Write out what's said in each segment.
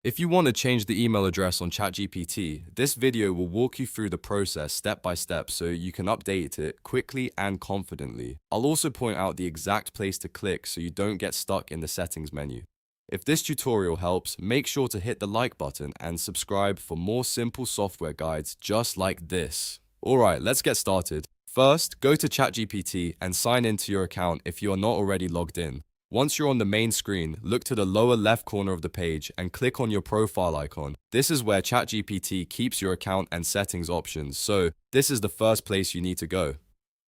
If you want to change the email address on ChatGPT, this video will walk you through the process step by step so you can update it quickly and confidently. I'll also point out the exact place to click so you don't get stuck in the settings menu. If this tutorial helps, make sure to hit the like button and subscribe for more simple software guides just like this. Alright, let's get started. First, go to ChatGPT and sign into your account if you are not already logged in. Once you're on the main screen, look to the lower left corner of the page and click on your profile icon. This is where ChatGPT keeps your account and settings options, so this is the first place you need to go.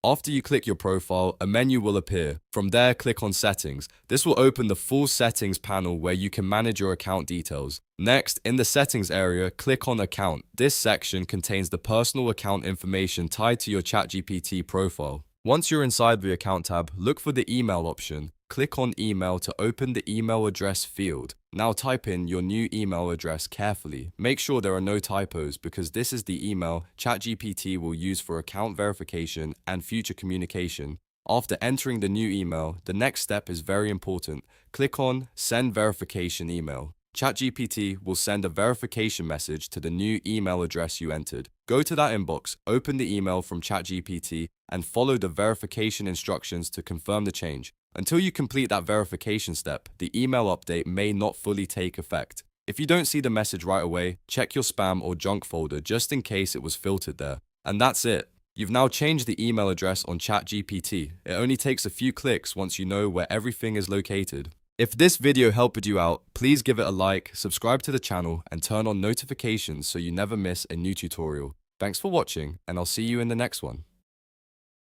After you click your profile, a menu will appear. From there, click on Settings. This will open the full settings panel where you can manage your account details. Next, in the settings area, click on Account. This section contains the personal account information tied to your ChatGPT profile. Once you're inside the Account tab, look for the Email option. Click on Email to open the email address field. Now type in your new email address carefully. Make sure there are no typos because this is the email ChatGPT will use for account verification and future communication. After entering the new email, the next step is very important. Click on Send Verification Email. ChatGPT will send a verification message to the new email address you entered. Go to that inbox, open the email from ChatGPT, and follow the verification instructions to confirm the change. Until you complete that verification step, the email update may not fully take effect. If you don't see the message right away, check your spam or junk folder just in case it was filtered there. And that's it. You've now changed the email address on ChatGPT. It only takes a few clicks once you know where everything is located. If this video helped you out, please give it a like, subscribe to the channel, and turn on notifications so you never miss a new tutorial. Thanks for watching, and I'll see you in the next one.